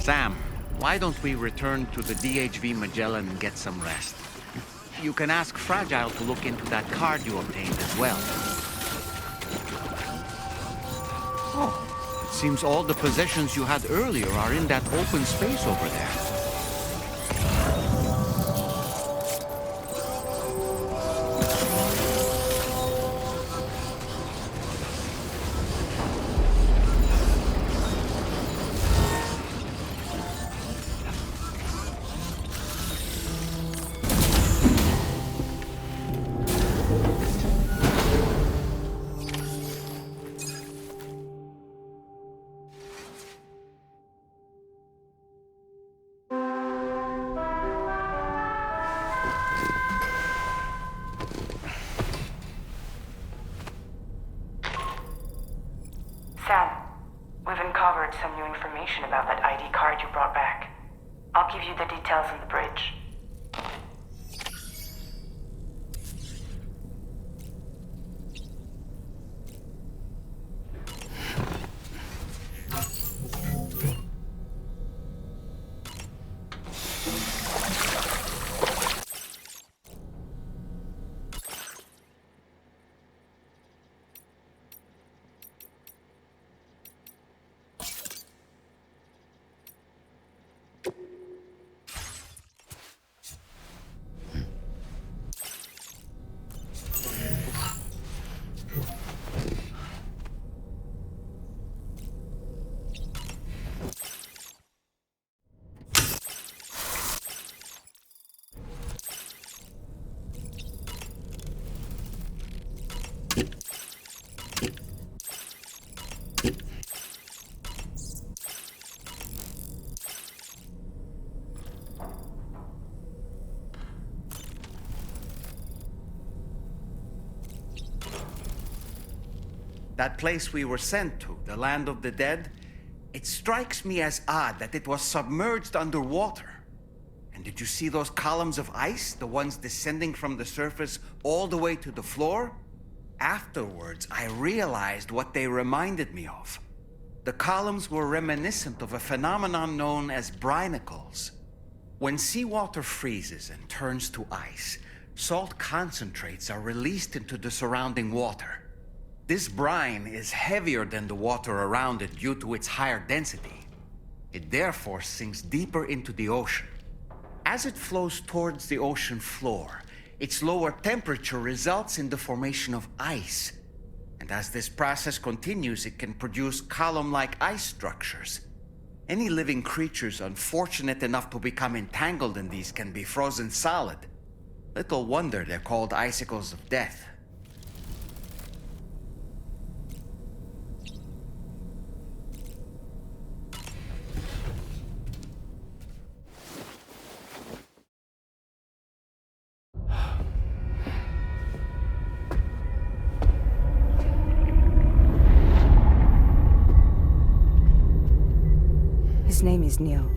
Sam, why don't we return to the DHV Magellan and get some rest? You can ask Fragile to look into that card you obtained as well. Oh, it seems all the possessions you had earlier are in that open space over there. Sam, we've uncovered some new information about that ID card you brought back. I'll give you the details on the bridge. That place we were sent to, the land of the dead, it strikes me as odd that it was submerged underwater. And did you see those columns of ice, the ones descending from the surface all the way to the floor? Afterwards, I realized what they reminded me of. The columns were reminiscent of a phenomenon known as brinicles. When seawater freezes and turns to ice, salt concentrates are released into the surrounding water. This brine is heavier than the water around it due to its higher density. It therefore sinks deeper into the ocean. As it flows towards the ocean floor, its lower temperature results in the formation of ice. And as this process continues, it can produce column-like ice structures. Any living creatures unfortunate enough to become entangled in these can be frozen solid. Little wonder they're called icicles of death. His name is Neil.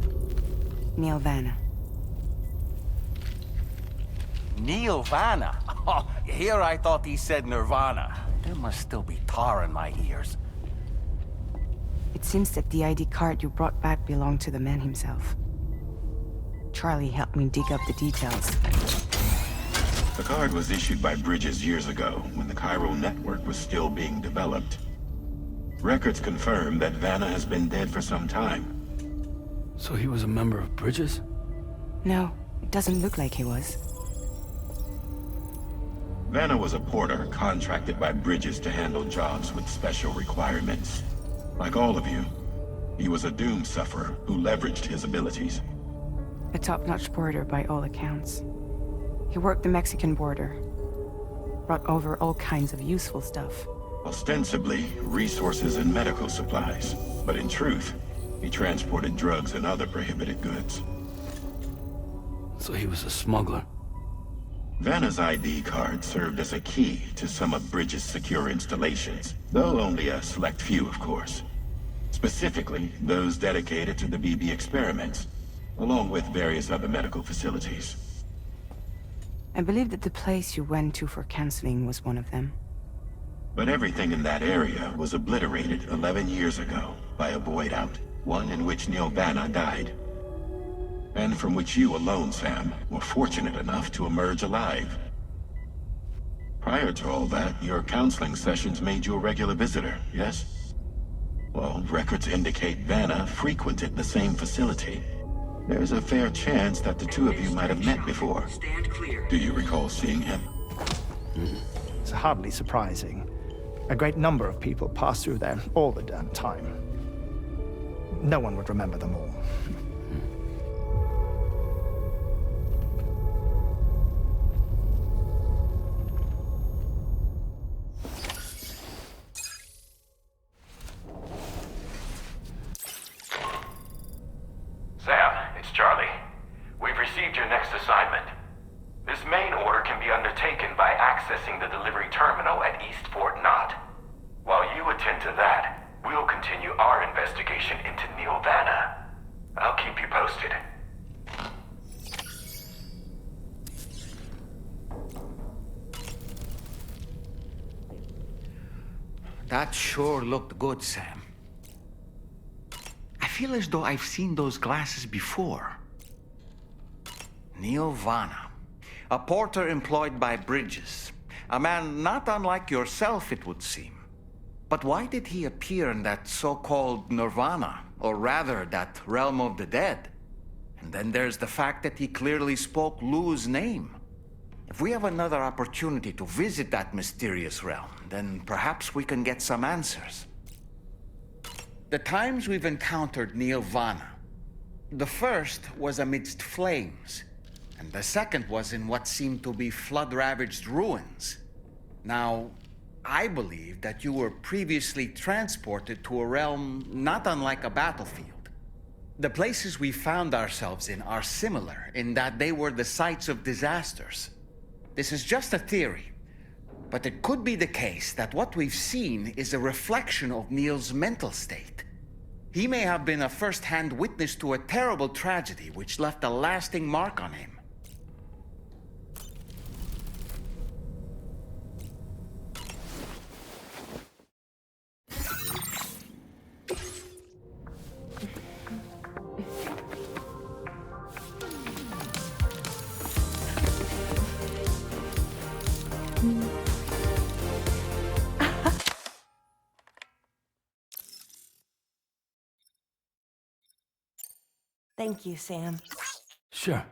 Neil Vanna. Neil Vanna? Oh, here I thought he said Nirvana. There must still be tar in my ears. It seems that the ID card you brought back belonged to the man himself. Charlie helped me dig up the details. The card was issued by Bridges years ago, when the chiral network was still being developed. Records confirm that Vanna has been dead for some time. So he was a member of Bridges? No, it doesn't look like he was. Vanna was a porter contracted by Bridges to handle jobs with special requirements. Like all of you, he was a doom sufferer who leveraged his abilities. A top-notch porter by all accounts. He worked the Mexican border. Brought over all kinds of useful stuff. Ostensibly, resources and medical supplies. But in truth, he transported drugs and other prohibited goods. So he was a smuggler. Vanna's ID card served as a key to some of Bridges' secure installations, though only a select few, of course. Specifically, those dedicated to the BB experiments, along with various other medical facilities. I believe that the place you went to for counseling was one of them. But everything in that area was obliterated 11 years ago by a void out. one in which Neil Vanna died. And from which you alone, Sam, were fortunate enough to emerge alive. Prior to all that, your counseling sessions made you a regular visitor, yes? Well, records indicate Vanna frequented the same facility. There's a fair chance that the two of you might have met before. Do you recall seeing him? It's hardly surprising. A great number of people pass through there all the damn time. No one would remember them all. Sam, it's Charlie. We've received your next assignment. This main order can be undertaken by accessing the delivery terminal at East Fort Knott. While you attend to that, we'll continue our investigation into Neil Vanna. I'll keep you posted. That sure looked good, Sam. I feel as though I've seen those glasses before. Neil Vanna, a porter employed by Bridges. A man not unlike yourself, it would seem. But why did he appear in that so-called Nirvana, or rather, that realm of the dead? And then there's the fact that he clearly spoke Lou's name. If we have another opportunity to visit that mysterious realm, then perhaps we can get some answers. The times we've encountered Neil Vanna, the first was amidst flames, and the second was in what seemed to be flood-ravaged ruins. Now, I believe that you were previously transported to a realm not unlike a battlefield. The places we found ourselves in are similar in that they were the sites of disasters. This is just a theory, but it could be the case that what we've seen is a reflection of Neil's mental state. He may have been a first-hand witness to a terrible tragedy which left a lasting mark on him. Thank you, Sam. Sure.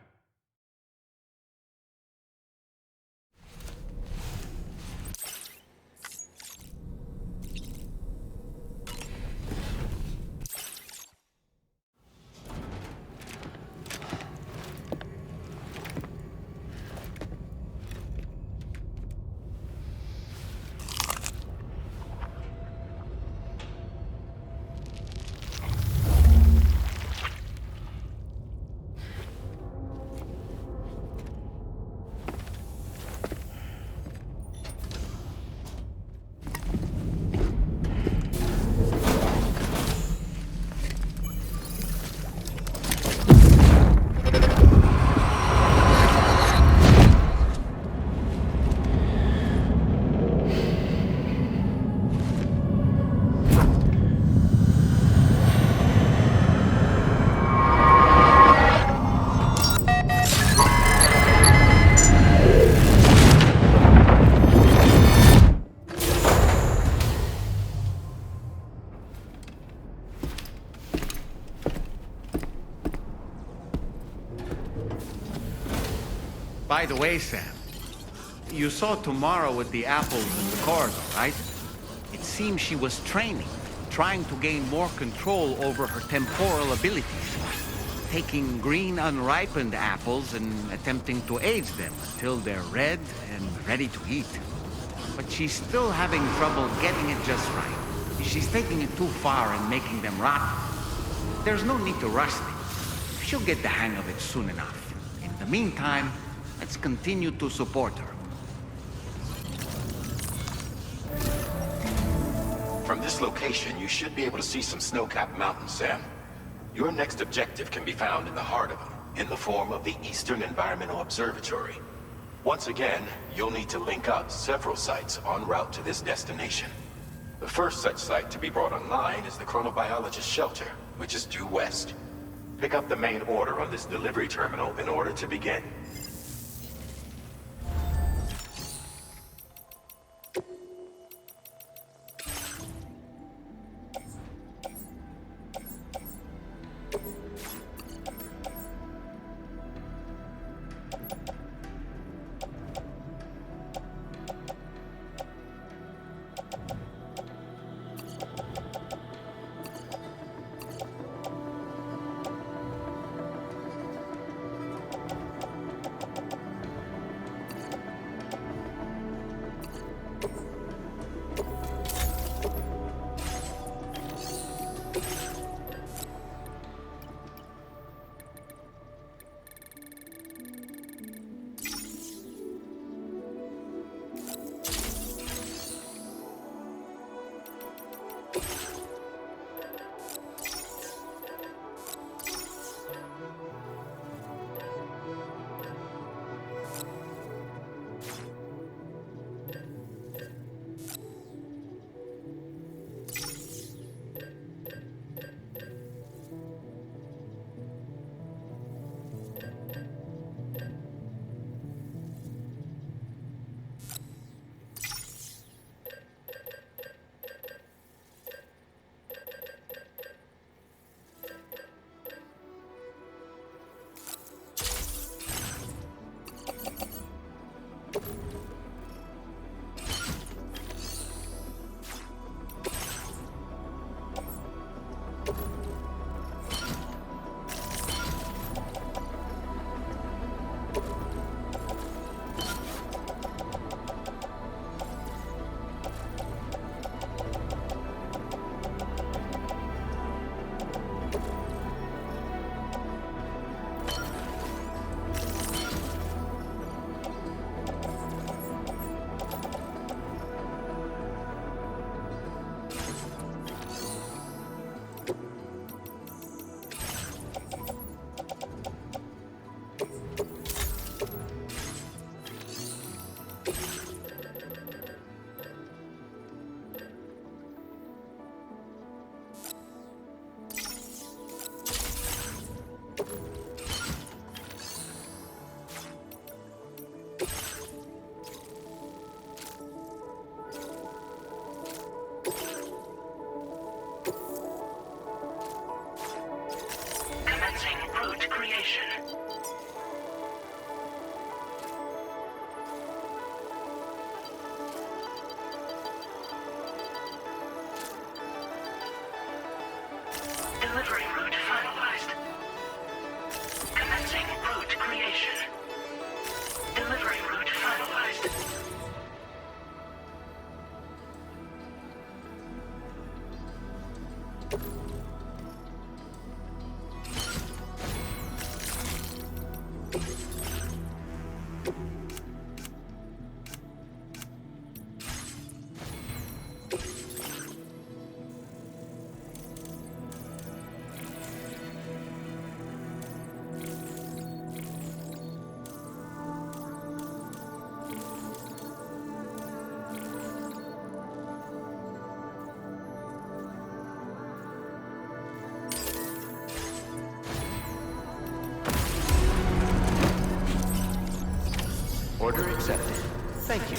By the way, Sam, you saw Tamara with the apples in the corridor, right? It seems she was training, trying to gain more control over her temporal abilities, taking green unripened apples and attempting to age them until they're red and ready to eat. But she's still having trouble getting it just right. She's taking it too far and making them rotten. There's no need to rush things. She'll get the hang of it soon enough. In the meantime, let's continue to support her. From this location, you should be able to see some snow-capped mountains, Sam. Your next objective can be found in the heart of them, in the form of the Eastern Environmental Observatory. Once again, you'll need to link up several sites en route to this destination. The first such site to be brought online is the chronobiologist shelter, which is due west. Pick up the main order on this delivery terminal in order to begin. Delivery route finalized. Commencing route creation. Delivery route finalized. Order accepted. Thank you.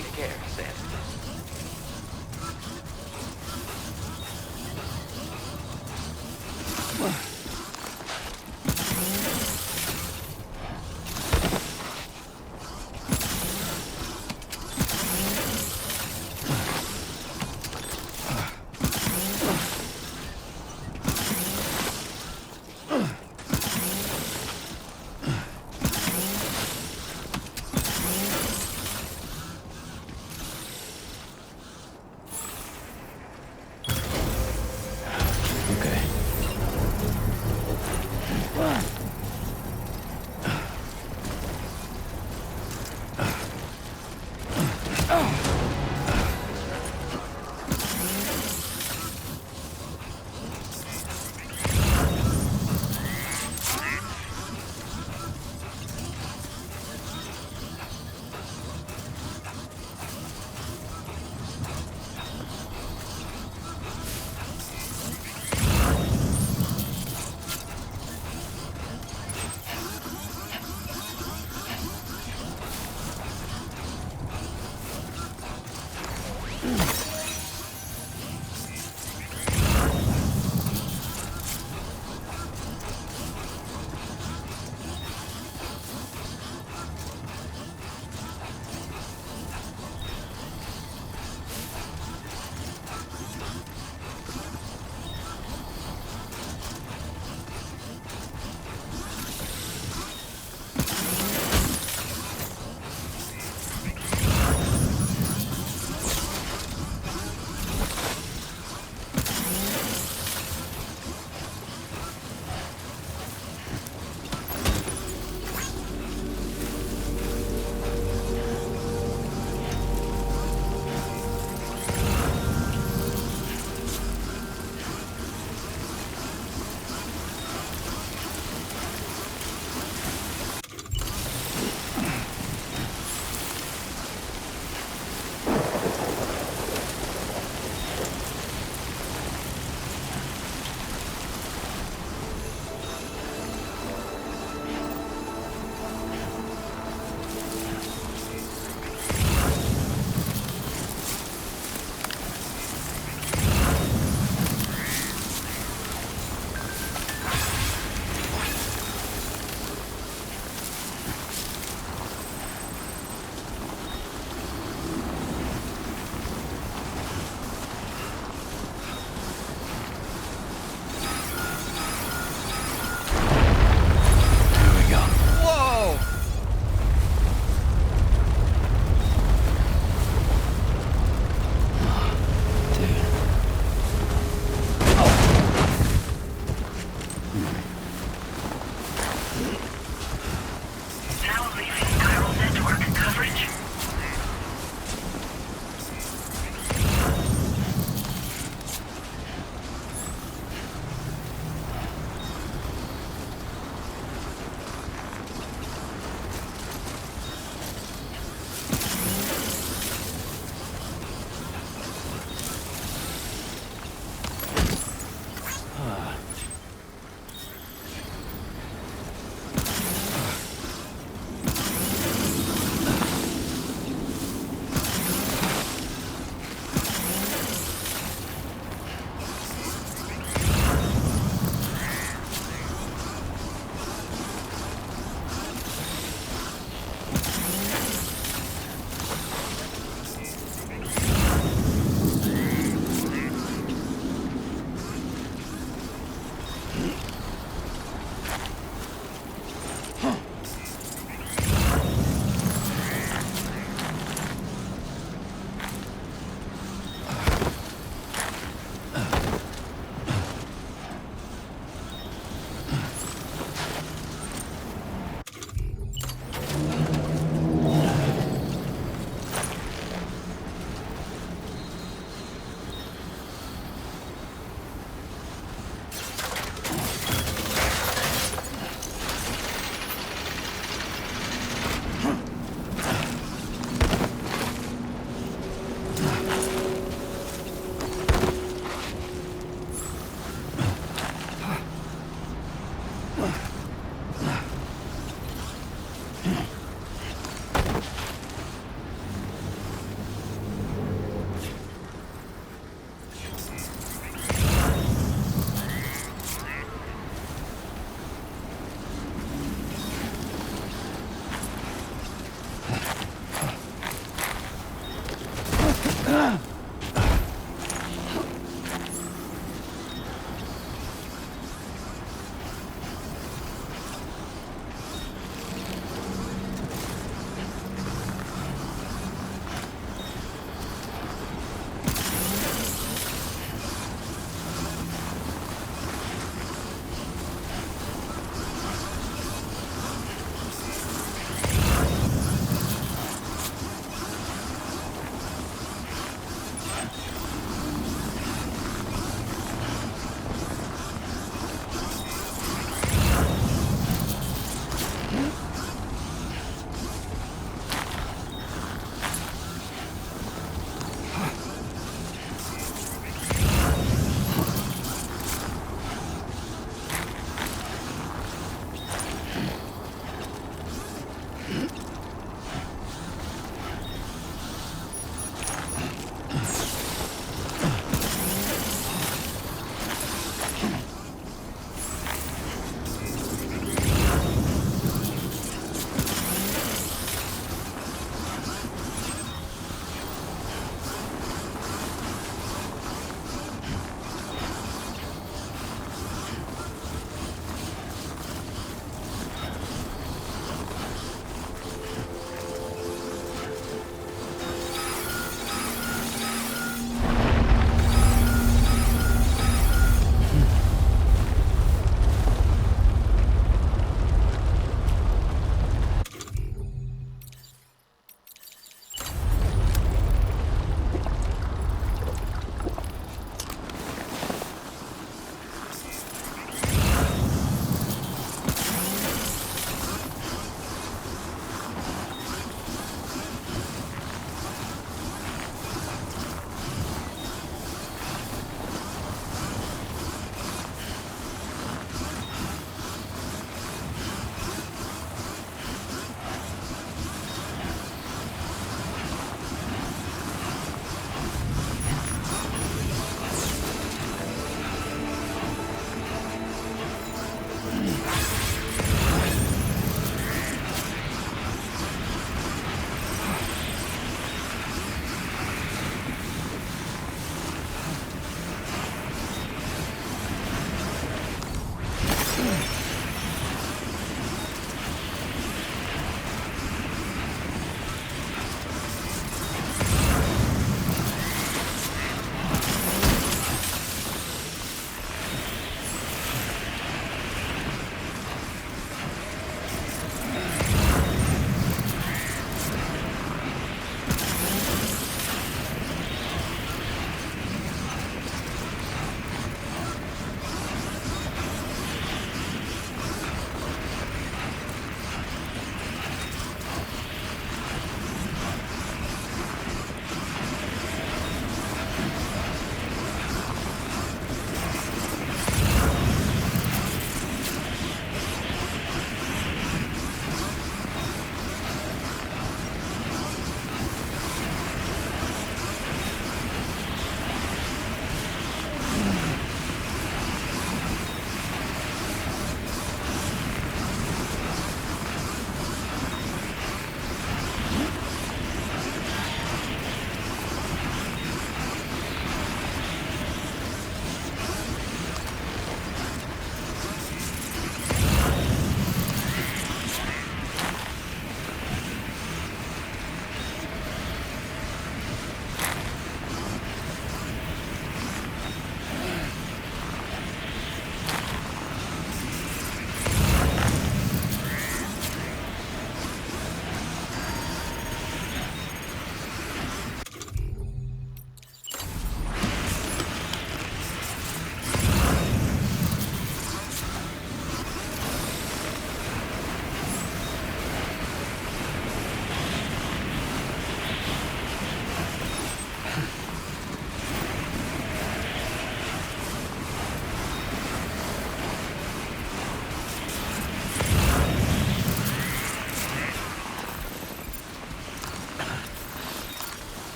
Take care, Sam.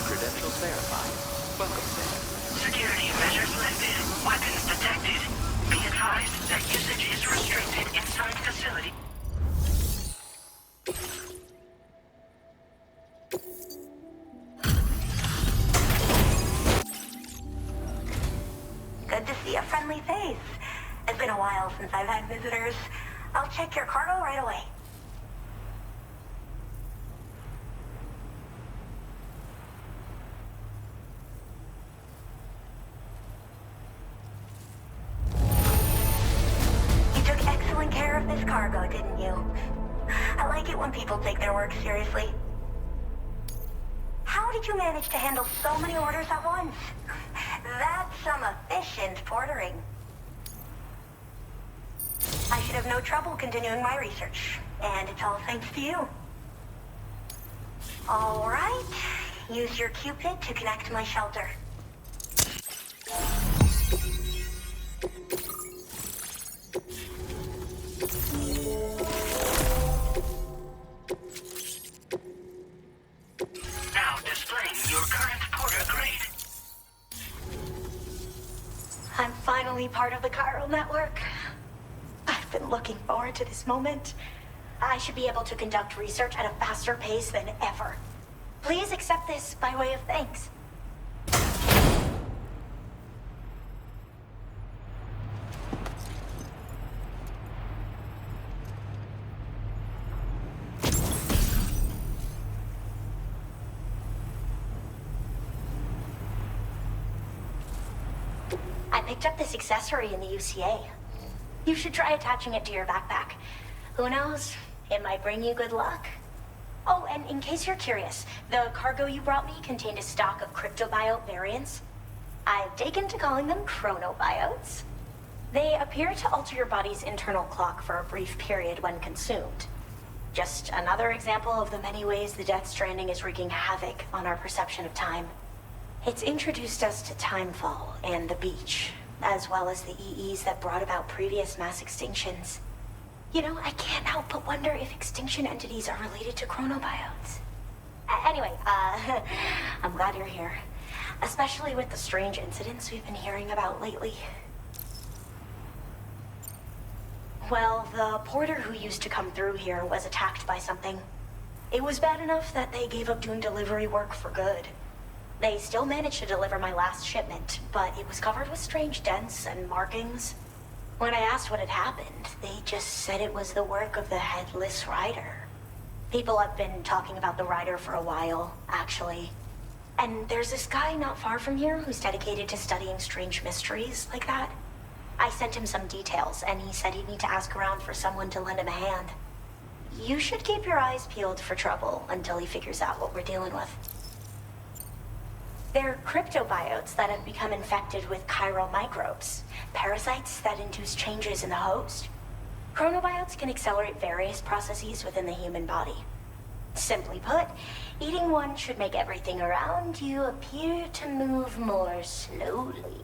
Credentials verified. Welcome, Sam. Security measures lifted. Weapons detected. Be advised that usage is restricted inside facility. Good to see a friendly face. It's been a while since I've had visitors. I'll check your cargo right away. You took excellent care of this cargo, didn't you? I like it when people take their work seriously. How did you manage to handle so many orders at once? That's some efficient portering. I should have no trouble continuing my research, and it's all thanks to you. All right, use your Cupid to connect to my shelter. Now displaying your current porter grade. I'm finally part of the chiral network. I've been looking forward to this moment. I should be able to conduct research at a faster pace than ever. Please accept this by way of thanks. picked up this accessory in the UCA. You should try attaching it to your backpack. Who knows? It might bring you good luck. Oh, and in case you're curious, the cargo you brought me contained a stock of cryptobiote variants. I've taken to calling them chronobiotes. They appear to alter your body's internal clock for a brief period when consumed. Just another example of the many ways the Death Stranding is wreaking havoc on our perception of time. It's introduced us to Timefall and the beach, as well as the EEs that brought about previous mass extinctions. You know, I can't help but wonder if extinction entities are related to chronobiotes. Anyway, I'm glad you're here. Especially with the strange incidents we've been hearing about lately. Well, the porter who used to come through here was attacked by something. It was bad enough that they gave up doing delivery work for good. They still managed to deliver my last shipment, but it was covered with strange dents and markings. When I asked what had happened, they just said it was the work of the Headless Rider. People have been talking about the Rider for a while, actually. And there's this guy not far from here who's dedicated to studying strange mysteries like that. I sent him some details, and he said he'd need to ask around for someone to lend him a hand. You should keep your eyes peeled for trouble until he figures out what we're dealing with. They're cryptobiotes that have become infected with chiral microbes, parasites that induce changes in the host. Chronobiotes can accelerate various processes within the human body. Simply put, eating one should make everything around you appear to move more slowly.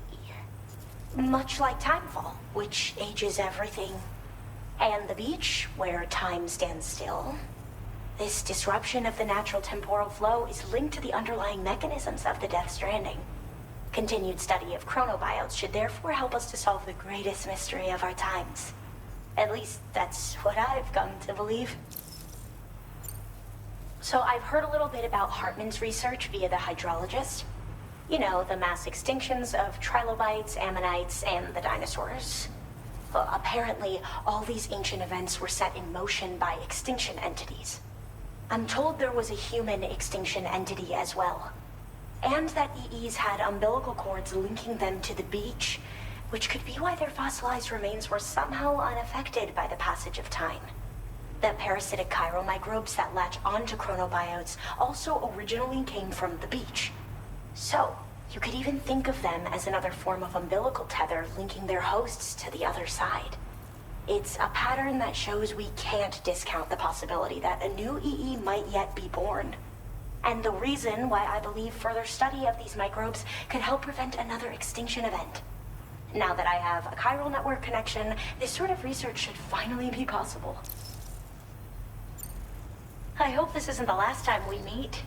Much like Timefall, which ages everything. And the beach, where time stands still. This disruption of the natural temporal flow is linked to the underlying mechanisms of the Death Stranding. Continued study of chronobiotes should therefore help us to solve the greatest mystery of our times. At least, that's what I've come to believe. So I've heard a little bit about Hartman's research via the hydrologist. You know, the mass extinctions of trilobites, ammonites, and the dinosaurs. Well, apparently, all these ancient events were set in motion by extinction entities. I'm told there was a human extinction entity as well. And that EEs had umbilical cords linking them to the beach, which could be why their fossilized remains were somehow unaffected by the passage of time. The parasitic chiral microbes that latch onto chronobiotes also originally came from the beach. So, you could even think of them as another form of umbilical tether linking their hosts to the other side. It's a pattern that shows we can't discount the possibility that a new EE might yet be born. And the reason why I believe further study of these microbes could help prevent another extinction event. Now that I have a chiral network connection, this sort of research should finally be possible. I hope this isn't the last time we meet.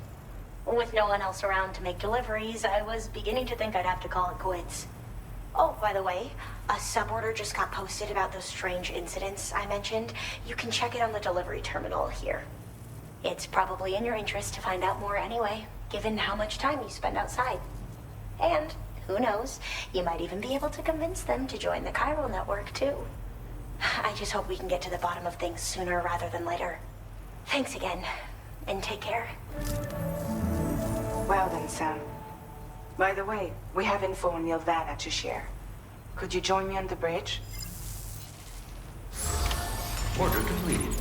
With no one else around to make deliveries, I was beginning to think I'd have to call it quits. Oh, by the way, a suborder just got posted about those strange incidents I mentioned. You can check it on the delivery terminal here. It's probably in your interest to find out more anyway, given how much time you spend outside. And, who knows, you might even be able to convince them to join the chiral network, too. I just hope we can get to the bottom of things sooner rather than later. Thanks again, and take care. Well then, Sam. By the way, we have info on Nilvana to share. Could you join me on the bridge? Order completed.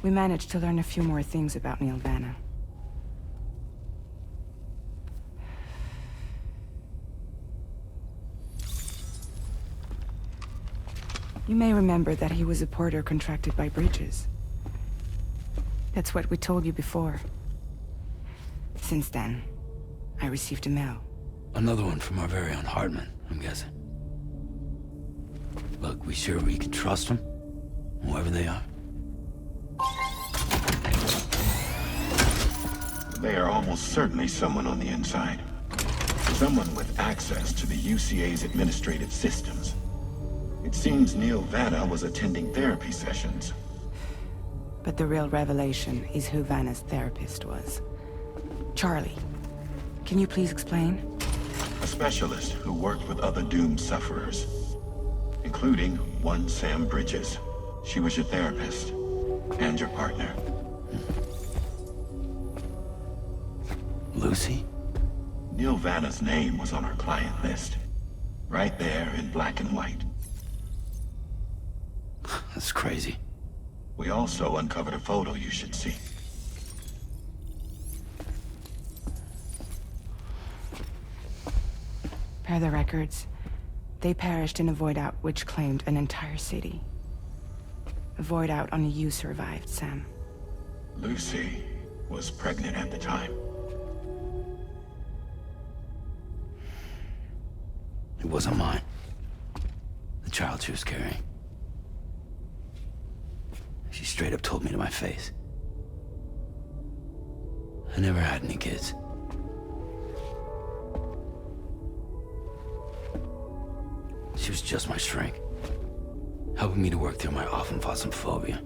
We managed to learn a few more things about Neil Vanna. You may remember that he was a porter contracted by Bridges. That's what we told you before. Since then, I received a mail. Another one from our very own Hartman, I'm guessing. Look, we sure we can trust them? Whoever they are? They are almost certainly someone on the inside. Someone with access to the UCA's administrative systems. It seems Neil Vanna was attending therapy sessions. But the real revelation is who Vanna's therapist was. Charlie, can you please explain? A specialist who worked with other doomed sufferers, including one Sam Bridges. She was your therapist and your partner. Lucy? Neil Vanna's name was on our client list. Right there in black and white. That's crazy. We also uncovered a photo you should see. Per the records, they perished in a void out which claimed an entire city. A void out only you survived, Sam. Lucy was pregnant at the time. It wasn't mine. The child she was carrying. She straight up told me to my face. I never had any kids. She was just my shrink, helping me to work through my often phobia.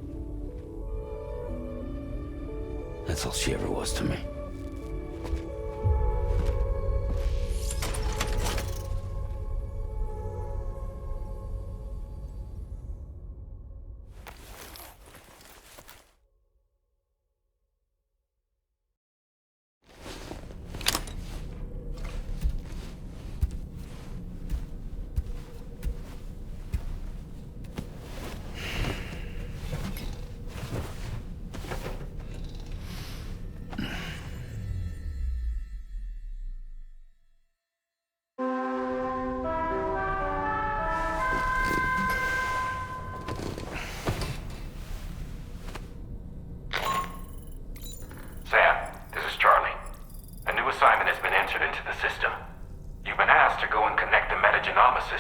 That's all she ever was to me.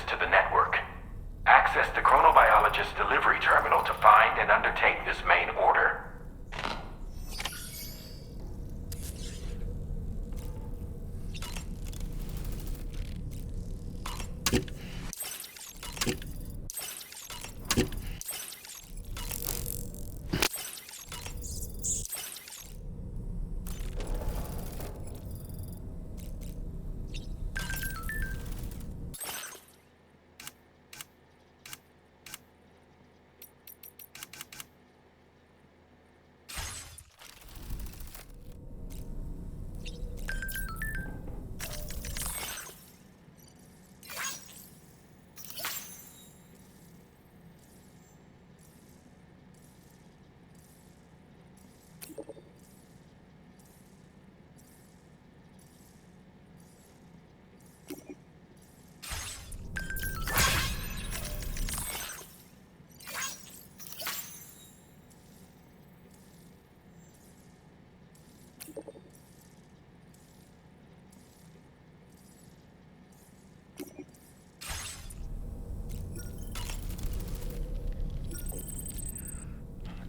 To the network. Access the chronobiologist's delivery terminal to find and undertake this main order.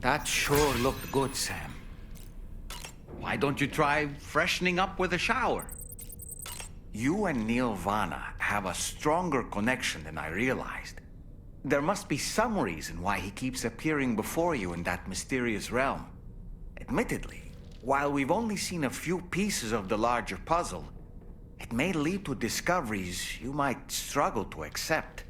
That sure looked good, Sam. Why don't you try freshening up with a shower? You and Neil Vanna have a stronger connection than I realized. There must be some reason why he keeps appearing before you in that mysterious realm. Admittedly, while we've only seen a few pieces of the larger puzzle, it may lead to discoveries you might struggle to accept.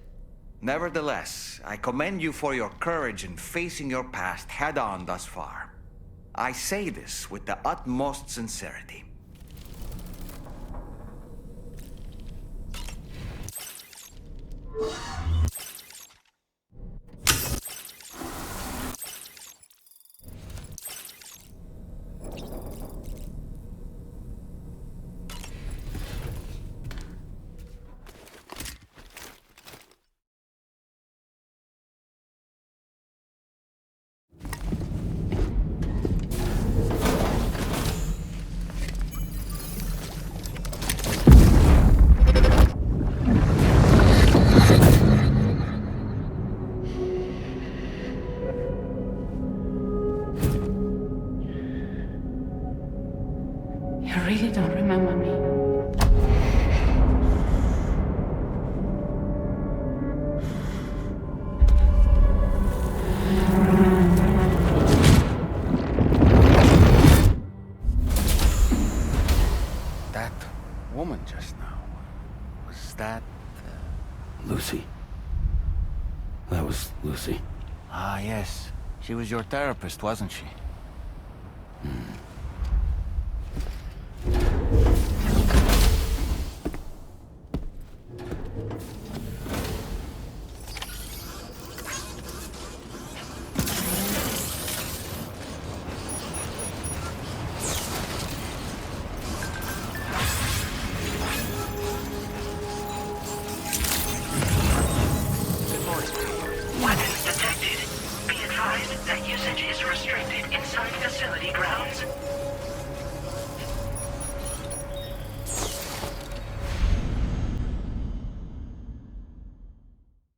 Nevertheless, I commend you for your courage in facing your past head-on thus far. I say this with the utmost sincerity. You really don't remember me. That woman just now, was that... Lucy. That was Lucy. Ah, yes. She was your therapist, wasn't she? Weapons detected. Be advised that usage is restricted inside facility grounds.